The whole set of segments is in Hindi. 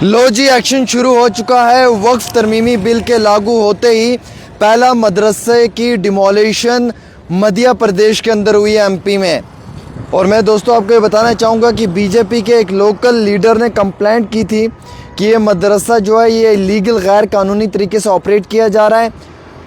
लो जी, एक्शन शुरू हो चुका है। वक्फ तरमीमी बिल के लागू होते ही पहला मदरसे की डिमोलिशन मध्य प्रदेश के अंदर हुई है, एमपी में। और मैं दोस्तों आपको ये बताना चाहूँगा कि बीजेपी के एक लोकल लीडर ने कंप्लेंट की थी कि ये मदरसा जो है ये इलीगल गैर कानूनी तरीके से ऑपरेट किया जा रहा है,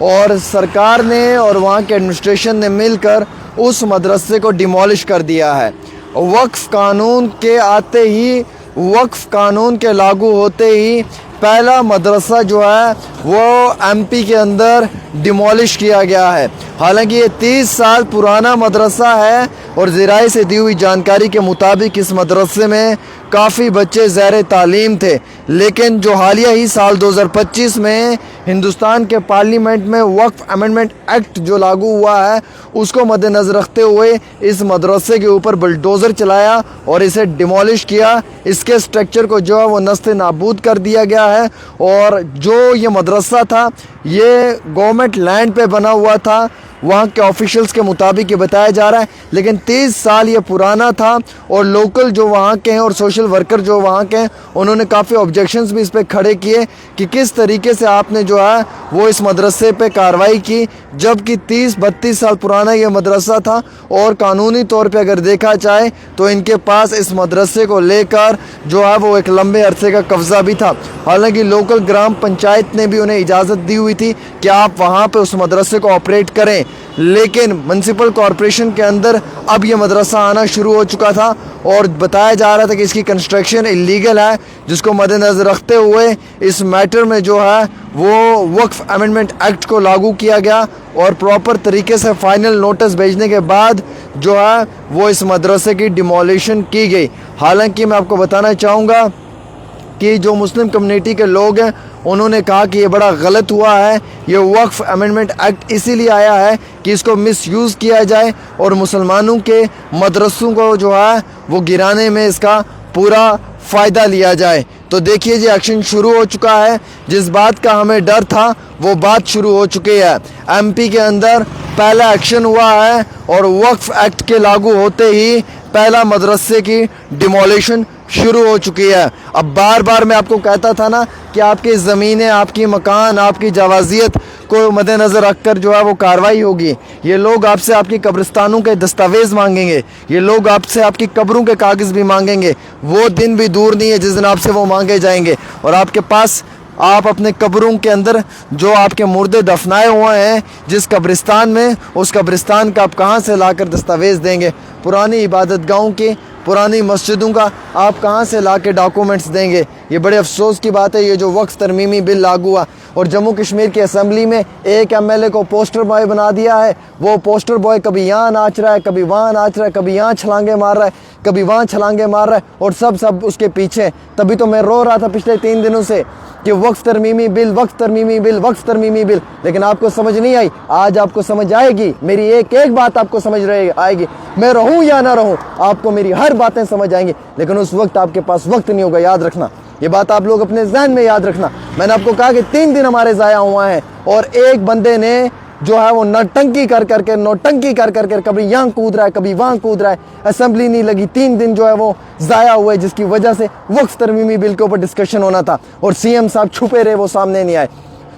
और सरकार ने और वहाँ के एडमिनिस्ट्रेशन ने मिलकर उस मदरसे को डिमोलिश कर दिया है। वक्फ कानून के आते ही, वक्फ कानून के लागू होते ही पहला मदरसा जो है वो एमपी के अंदर डिमोलिश किया गया है। हालांकि ये 30 साल पुराना मदरसा है और ज़राए से दी हुई जानकारी के मुताबिक इस मदरसे में काफ़ी बच्चे ज़ैर तालीम थे, लेकिन जो हालिया ही साल 2025 में हिंदुस्तान के पार्लियामेंट में वक्फ अमेंडमेंट एक्ट जो लागू हुआ है उसको मद्देनज़र रखते हुए इस मदरसे के ऊपर बुलडोज़र चलाया और इसे डिमोलिश किया। इसके स्ट्रक्चर को जो है वो नस्ते नाबूद कर दिया गया है। और जो ये मदरसा था ये गवर्नमेंट लैंड पे बना हुआ था, वहाँ के ऑफिशियल्स के मुताबिक ये बताया जा रहा है, लेकिन 30 साल ये पुराना था। और लोकल जो वहाँ के हैं और सोशल वर्कर जो वहाँ के हैं उन्होंने काफ़ी ऑब्जेक्शंस भी इस पर खड़े किए कि किस तरीके से आपने जो है वो इस मदरसे पे कार्रवाई की, जबकि 30-32 साल पुराना ये मदरसा था। और कानूनी तौर पे अगर देखा जाए तो इनके पास इस मदरसे को लेकर जो है वो एक लंबे अरसे का कब्ज़ा भी था। हालांकि लोकल ग्राम पंचायत ने भी उन्हें इजाज़त दी हुई थी कि आप वहाँ पे उस मदरसे को ऑपरेट करें, लेकिन म्युनिसिपल कॉरपोरेशन के अंदर अब ये मदरसा आना शुरू हो चुका था और बताया जा रहा था कि इसकी कंस्ट्रक्शन इलीगल है, जिसको मद्देनज़र रखते हुए इस मैटर में जो है वो वक्फ अमेंडमेंट एक्ट को लागू किया गया और प्रॉपर तरीके से फाइनल नोटिस भेजने के बाद जो है वो इस मदरसे की डिमोलिशन की गई। हालांकि मैं आपको बताना चाहूँगा कि जो मुस्लिम कम्युनिटी के लोग हैं उन्होंने कहा कि ये बड़ा गलत हुआ है। ये वक्फ अमेंडमेंट एक्ट इसीलिए आया है कि इसको मिसयूज़ किया जाए और मुसलमानों के मदरसों को जो है वो गिराने में इसका पूरा फ़ायदा लिया जाए। तो देखिए जी, एक्शन शुरू हो चुका है। जिस बात का हमें डर था वो बात शुरू हो चुकी है। एमपी के अंदर पहला एक्शन हुआ है और वक्फ एक्ट के लागू होते ही पहला मदरसे की डिमोलिशन शुरू हो चुकी है। अब बार बार मैं आपको कहता था ना कि आपकी ज़मीनें, आपकी मकान, आपकी जवाजियत को मद्देनज़र रखकर जो है वो कार्रवाई होगी। ये लोग आपसे आपकी कब्रिस्तानों के दस्तावेज़ मांगेंगे, ये लोग आपसे आपकी कब्रों के कागज़ भी मांगेंगे। वो दिन भी दूर नहीं है जिस दिन आपसे वो मांगे जाएंगे और आपके पास आप अपने कब्रों के अंदर जो आपके मुर्दे दफनाए हुए हैं जिस कब्रिस्तान में, उस कब्रिस्तान का आप कहाँ से लाकर दस्तावेज़ देंगे? पुरानी इबादत गाहों के, पुरानी मस्जिदों का आप कहाँ से ला के डॉक्यूमेंट्स देंगे? ये बड़े अफसोस की बात है। ये जो वक्फ तरमीमी बिल लागू हुआ और जम्मू कश्मीर की असम्बली में एक एमएलए को पोस्टर बॉय बना दिया है। वो पोस्टर बॉय कभी यहाँ नाच रहा है, कभी वहाँ नाच रहा है, कभी यहाँ छलांगे मार रहा है, कभी वहाँ छलांगे मार रहा है और सब उसके पीछे। तभी तो मैं रो रहा था पिछले 3 दिनों से कि वक्फ तरमीमी बिल, वक्फ तरमीमी बिल, वक्फ तरमीमी बिल, लेकिन आपको समझ नहीं आई। आज आपको समझ आएगी, मेरी एक एक बात आपको समझ आएगी। मैं रहूं या ना रहूं, आपको मेरी हर बातें समझ आएंगी, लेकिन उस वक्त आपके पास वक्त नहीं होगा। याद रखना, ये बात आप लोग अपने ज़हन में याद रखना। मैंने आपको कहा कि 3 दिन हमारे ज़ाया हुआ हैं और एक बंदे ने जो है वो नौटंकी कर कर कभी यहाँ कूद रहा है, कभी वहाँ कूद रहा है। असेंबली नहीं लगी, 3 दिन जो है वो ज़ाया हुए, जिसकी वजह से वक्फ तरमीमी बिल के ऊपर डिस्कशन होना था और सीएम साहब छुपे रहे, वो सामने नहीं आए।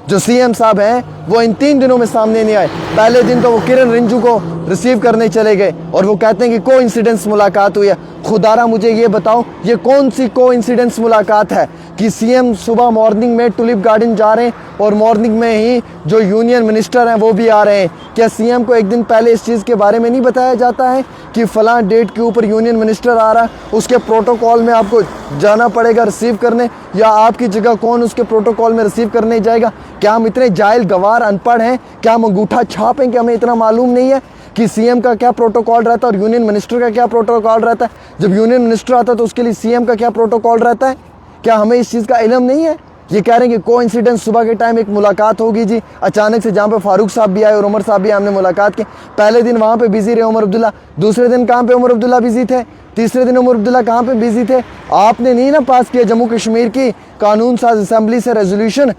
जो सीएम साहब हैं वो इन 3 दिनों में सामने नहीं आए। पहले दिन तो वो किरण रिंजू को रिसीव करने चले गए और वो कहते हैं कि कोइंसिडेंस मुलाकात हुई है। खुदारा मुझे ये बताओ, ये कौन सी कोइंसिडेंस मुलाकात है कि सीएम सुबह मॉर्निंग में टुलिप गार्डन जा रहे हैं और मॉर्निंग में ही जो यूनियन मिनिस्टर हैं वो भी आ रहे हैं? क्या सीएम को एक दिन पहले इस चीज़ के बारे में नहीं बताया जाता है कि फ़लाँ डेट के ऊपर यूनियन मिनिस्टर आ रहा है, उसके प्रोटोकॉल में आपको जाना पड़ेगा रिसीव करने, या आपकी जगह कौन उसके प्रोटोकॉल में रिसीव करने जाएगा? क्या हम इतने जाहिल गवार अनपढ़ हैं? क्या हम अंगूठा छाप हैं कि हमें इतना मालूम नहीं है कि सीएम का क्या प्रोटोकॉल रहता है और यूनियन मिनिस्टर का क्या प्रोटोकॉल रहता है? जब यूनियन मिनिस्टर आता है तो उसके लिए सीएम का क्या प्रोटोकॉल रहता है? क्या हमें इस चीज़ का इल्म नहीं है? ये कह रहे हैं कि कोइंसिडेंस सुबह के टाइम एक मुलाकात होगी जी, अचानक से, जहाँ पे फारूक साहब भी आए और उमर साहब भी, हमने मुलाकात की। पहले दिन वहाँ पे बिजी रहे उमर अब्दुल्ला, दूसरे दिन कहाँ पे उमर अब्दुल्ला बिजी थे, तीसरे दिन उमर अब्दुल्ला कहाँ पे बिजी थे? आपने नहीं ना पास किया जम्मू कश्मीर की कानून साज असम्बली से रेजोल्यूशन,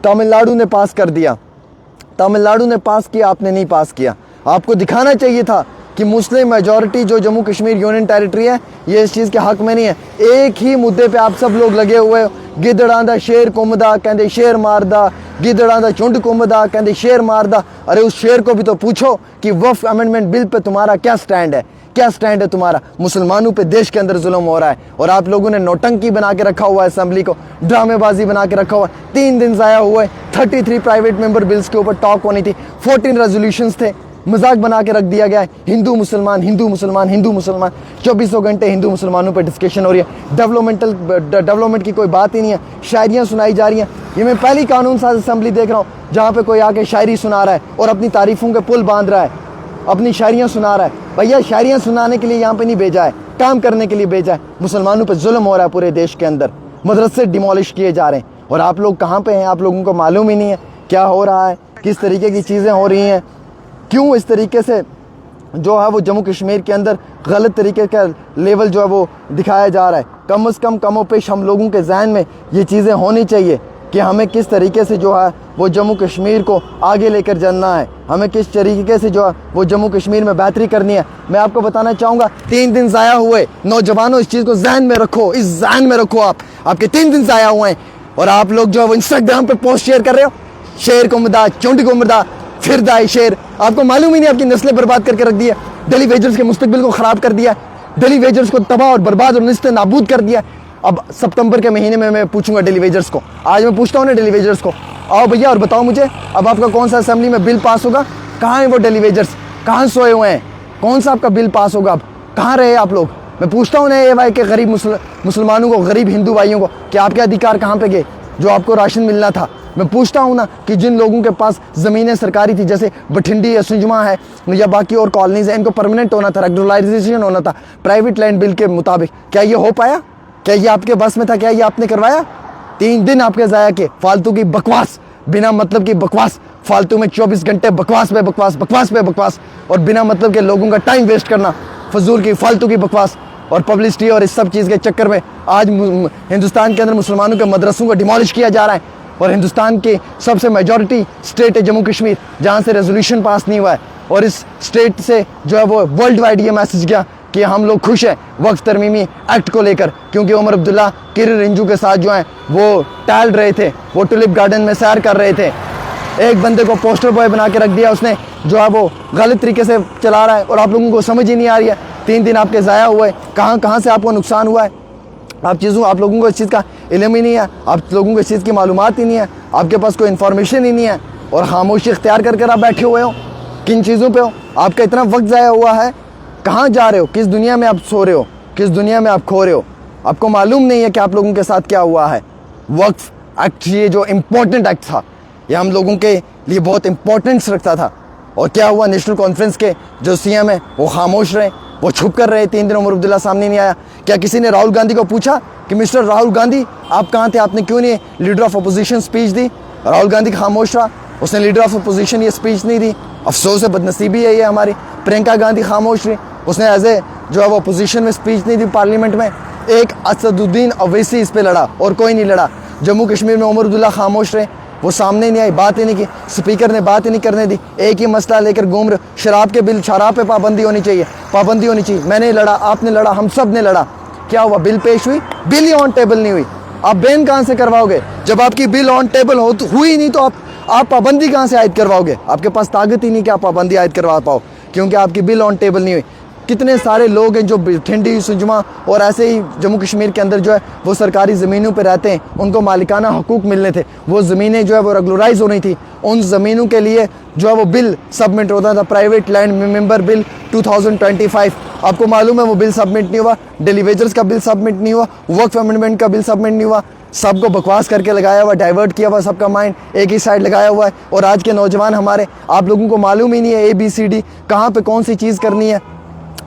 तमिलनाडु ने पास कर दिया, तमिलनाडु ने पास किया, आपने नहीं पास किया। आपको दिखाना चाहिए था कि मुस्लिम मेजॉरिटी जो जम्मू कश्मीर यूनियन टेरिटरी है ये इस चीज़ के हक में नहीं है। एक ही मुद्दे पे आप सब लोग लगे हुए हो, गिदड़ां दा शेर घुमदा कहंदे शेर मारदा, गिदड़ां दा झुंड घुमदा कहंदे शेर मारदा। अरे उस शेर को भी तो पूछो कि वक्फ अमेंडमेंट बिल पे तुम्हारा क्या स्टैंड है, क्या स्टैंड है तुम्हारा। मुसलमानों पे देश के अंदर जुल्म हो रहा है और आप लोगों ने नौटंकी बना के रखा हुआ है, असेंबली को ड्रामेबाजी बना के रखा हुआ है। 3 दिन ज़ाया हुए, 33 प्राइवेट मेंबर बिल्स के ऊपर टॉक होनी थी, 14 रेजोल्यूशंस थे, मजाक बना के रख दिया गया है। हिंदू मुसलमान हिंदू मुसलमान हिंदू मुसलमान, 2400 घंटे हिंदू मुसलमानों पर डिस्कशन हो रही है। डेवलपमेंट की कोई बात ही नहीं है, शायरियाँ सुनाई जा रही हैं। ये मैं पहली कानून साज असेंबली देख रहा हूँ जहाँ पे कोई आके शायरी सुना रहा है और अपनी तारीफों के पुल बांध रहा है, अपनी शायरियाँ सुना रहा है। भैया शायरियाँ सुनाने के लिए यहाँ पे नहीं भेजा है, काम करने के लिए भेजा है। मुसलमानों पर जुल्म हो रहा है पूरे देश के अंदर, मदरसे डिमोलिश किए जा रहे हैं और आप लोग कहाँ पे हैं, आप लोगों को मालूम ही नहीं है क्या हो रहा है, किस तरीके की चीज़ें हो रही हैं, क्यों इस तरीके से जो है वो जम्मू कश्मीर के अंदर गलत तरीके का लेवल जो है वो दिखाया जा रहा है। कम से कम कमोपेश हम लोगों के जहन में ये चीज़ें होनी चाहिए कि हमें किस तरीके से जो है वो जम्मू कश्मीर को आगे लेकर जाना है, हमें किस तरीके से जो है वो जम्मू कश्मीर में बेहतरी करनी है। मैं आपको बताना चाहूँगा 3 दिन ज़ाया हुए, नौजवानों इस चीज़ को जहन में रखो, इस जहन में रखो। आपके 3 दिन ज़ाया हुए हैं और आप लोग जो है वो इंस्टाग्राम पे पोस्ट शेयर कर रहे हो, शेर को मुर्दा, चुंड को मुर्दा, फिर दाई शेर। आपको मालूम ही नहीं, आपकी नस्लें बर्बाद करके रख दिया, डेली वेजर्स के मुस्तकबिल को ख़राब कर दिया, डेली वेजर्स को तबाह और बर्बाद और निस्ते नाबूद कर दिया। अब सितंबर के महीने में मैं पूछूंगा डेली वेजर्स को, आज मैं पूछता हूँ ना डेली वेजर्स को, आओ भैया और बताओ मुझे अब आपका कौन सा असेंबली में बिल पास होगा, कहाँ हैं वो डेली वेजर्स, कहाँ सोए हुए हैं, कौन सा आपका बिल पास होगा, अब कहाँ रहे आप लोग। मैं पूछता हूँ ना ये भाई के गरीब मुसलमानों को, गरीब हिंदू भाइयों को कि आपके अधिकार कहाँ पे गए जो आपको राशन मिलना था। मैं पूछता हूँ ना कि जिन लोगों के पास ज़मीनें सरकारी थी, जैसे बठिंडी या सुंजमा है या बाकी और कॉलोनीज है, इनको परमानेंट होना था, रेगुलराइजेशन होना था प्राइवेट लैंड बिल के मुताबिक, क्या ये हो पाया? क्या ये आपके बस में था? क्या ये आपने करवाया? 3 दिन आपके ज़ाया के, फालतू की बकवास, बिना मतलब की बकवास, फालतू में 24 घंटे बकवास पे बकवास, बकवास पे बकवास और बिना मतलब के लोगों का टाइम वेस्ट करना, फजूल की फालतू की बकवास और पब्लिसिटी और इस सब चीज़ के चक्कर में आज हिंदुस्तान के अंदर मुसलमानों के मदरसों को डिमोलिश किया जा रहा है। और हिंदुस्तान के सबसे मेजॉरिटी स्टेट है जम्मू कश्मीर, जहाँ से रेजोल्यूशन पास नहीं हुआ है और इस स्टेट से जो है वो वर्ल्ड वाइड ये मैसेज गया कि हम लोग खुश हैं वक्फ तरमीमी एक्ट को लेकर, क्योंकि उमर अब्दुल्ला किरण रिंजू के साथ जो हैं वो टहल रहे थे, वो टुलिप गार्डन में सैर कर रहे थे। एक बंदे को पोस्टर बॉय बना के रख दिया उसने, जो है वो गलत तरीके से चला रहा है और आप लोगों को समझ ही नहीं आ रही है। 3 दिन आपके ज़ाया हुए, कहाँ से आपको नुकसान हुआ है, आप लोगों को इस चीज़ का इल्म ही नहीं है, आप लोगों को इस चीज़ की मालूमात ही नहीं है, आपके पास कोई इन्फॉर्मेशन ही नहीं है और खामोशी इख्तियार करके आप बैठे हुए हो। किन चीज़ों पे हो? आपका इतना वक्त ज़ाया हुआ है, कहाँ जा रहे हो, किस दुनिया में आप सो रहे हो, किस दुनिया में आप खो रहे हो, आपको मालूम नहीं है कि आप लोगों के साथ क्या हुआ है। वक्फ एक्ट ये जो इम्पोर्टेंट एक्ट था, ये हम लोगों के लिए बहुत इम्पोर्टेंस रखता था और क्या हुआ, नेशनल कॉन्फ्रेंस के जो सीएम है वो खामोश रहे, वो छुप कर रहे। 3 दिन उमर अब्दुल्ला सामने नहीं आया। क्या किसी ने राहुल गांधी को पूछा कि मिस्टर राहुल गांधी आप कहाँ थे, आपने क्यों नहीं लीडर ऑफ अपोजिशन स्पीच दी? राहुल गांधी खामोश रहा, उसने लीडर ऑफ अपोजिशन ये स्पीच नहीं दी। अफसोस है, बदनसीबी है ये हमारी। प्रियंका गांधी खामोश रही, उसने एज ए जो है वो अपोजिशन में स्पीच नहीं दी पार्लियामेंट में। एक असदुद्दीन अवैसी इस पर लड़ा और कोई नहीं लड़ा। जम्मू कश्मीर में उमर अब्दुल्ला खामोश रहे, वो सामने नहीं आई, बात ही नहीं की, स्पीकर ने बात ही नहीं करने दी। एक ही मसला लेकर घूम रहे, शराब के बिल, शराब पे पाबंदी होनी चाहिए, पाबंदी होनी चाहिए। मैंने लड़ा, आपने लड़ा, हम सब ने लड़ा। क्या हुआ? बिल पेश हुई, बिल ही ऑन टेबल नहीं हुई। आप बैन कहाँ से करवाओगे जब आपकी बिल ऑन टेबल हुई नहीं? तो आप पाबंदी कहाँ से आयद करवाओगे? आपके पास ताकत ही नहीं कि आप पाबंदी आयद करवा पाओ, क्योंकि आपकी बिल ऑन टेबल नहीं हुई। कितने सारे लोग हैं जो ठंडी सुंजमा और ऐसे ही जम्मू कश्मीर के अंदर जो है वो सरकारी ज़मीनों पे रहते हैं, उनको मालिकाना हकूक़ मिलने थे, वो ज़मीनें जो है वो रेगुलराइज होनी थी। उन ज़मीनों के लिए जो है वो बिल सबमिट होता था, प्राइवेट लैंड मेंबर बिल 2025। आपको मालूम है वो बिल सबमिट नहीं हुआ, डेली वेजर्स का बिल सबमिट नहीं हुआ, वक्फ अमेंडमेंट का बिल सबमिट नहीं हुआ। सबको बकवास करके लगाया हुआ, डाइवर्ट किया हुआ, सबका माइंड एक ही साइड लगाया हुआ है। और आज के नौजवान हमारे, आप लोगों को मालूम ही नहीं है ABCD कहाँ पे कौन सी चीज़ करनी है।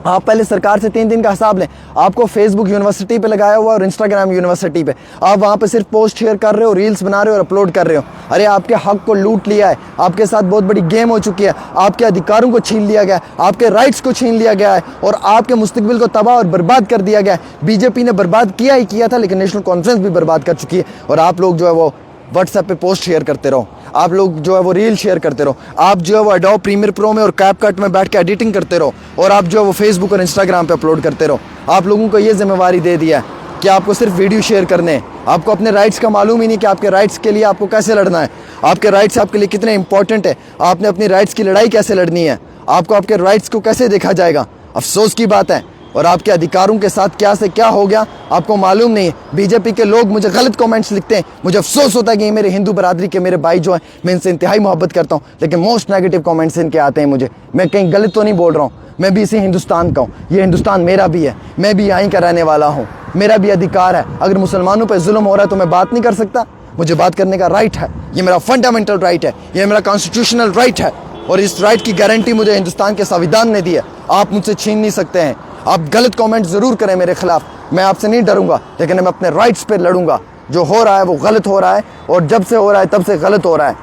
आप पहले सरकार से 3 दिन का हिसाब लें। आपको फेसबुक यूनिवर्सिटी पे लगाया हुआ और इंस्टाग्राम यूनिवर्सिटी पे, आप वहाँ पे सिर्फ पोस्ट शेयर कर रहे हो, रील्स बना रहे हो और अपलोड कर रहे हो। अरे आपके हक को लूट लिया है, आपके साथ बहुत बड़ी गेम हो चुकी है, आपके अधिकारों को छीन लिया गया है, आपके राइट्स को छीन लिया गया है और आपके मुस्तकबिल को तबाह और बर्बाद कर दिया गया है। बीजेपी ने बर्बाद किया ही किया था, लेकिन नेशनल कॉन्फ्रेंस भी बर्बाद कर चुकी है और आप लोग जो है वो व्हाट्सएप पे पोस्ट शेयर करते रहो। आप लोग जो है वो रील शेयर करते रहो, आप जो है वो एडोब प्रीमियर प्रो में और कैपकट में बैठ के एडिटिंग करते रहो, और आप जो है वो फेसबुक और इंस्टाग्राम पे अपलोड करते रहो। आप लोगों को ये जिम्मेवारी दे दिया है कि आपको सिर्फ वीडियो शेयर करने हैं। आपको अपने राइट्स का मालूम ही नहीं कि आपके राइट्स के लिए आपको कैसे लड़ना है, आपके राइट्स आपके लिए कितने इंपॉर्टेंट है, आपने अपनी राइट्स की लड़ाई कैसे लड़नी है, आपको आपके राइट्स को कैसे देखा जाएगा। अफसोस की बात है, और आपके अधिकारों के साथ क्या से क्या हो गया आपको मालूम नहीं है। बीजेपी के लोग मुझे गलत कमेंट्स लिखते हैं, मुझे अफसोस होता है कि ये मेरे हिंदू बरादरी के मेरे भाई जो हैं, मैं इनसे इंतहाई मोहब्बत करता हूँ, लेकिन मोस्ट नेगेटिव कमेंट्स इनके आते हैं मुझे। मैं कहीं गलत तो नहीं बोल रहा हूँ, मैं भी इसी हिंदुस्तान का हूँ, ये हिंदुस्तान मेरा भी है, मैं भी यहीं का रहने वाला हूँ, मेरा भी अधिकार है। अगर मुसलमानों पर जुल्म हो रहा है तो मैं बात नहीं कर सकता? मुझे बात करने का राइट है, ये मेरा फंडामेंटल राइट है, ये मेरा कॉन्स्टिट्यूशनल राइट है, और इस राइट की गारंटी मुझे हिंदुस्तान के संविधान ने दी है, आप मुझसे छीन नहीं सकते हैं। आप गलत कमेंट ज़रूर करें मेरे खिलाफ, मैं आपसे नहीं डरूंगा, लेकिन मैं अपने राइट्स पे लड़ूंगा। जो हो रहा है वो गलत हो रहा है, और जब से हो रहा है तब से गलत हो रहा है।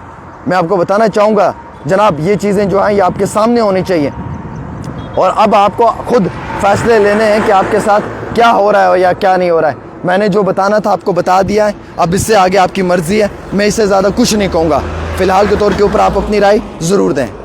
मैं आपको बताना चाहूँगा जनाब, ये चीज़ें जो हैं ये आपके सामने होनी चाहिए, और अब आपको खुद फैसले लेने हैं कि आपके साथ क्या हो रहा है या क्या नहीं हो रहा है। मैंने जो बताना था आपको बता दिया है, अब इससे आगे आपकी मर्ज़ी है, मैं इससे ज़्यादा कुछ नहीं कहूँगा। फ़िलहाल के तौर के ऊपर आप अपनी राय ज़रूर दें।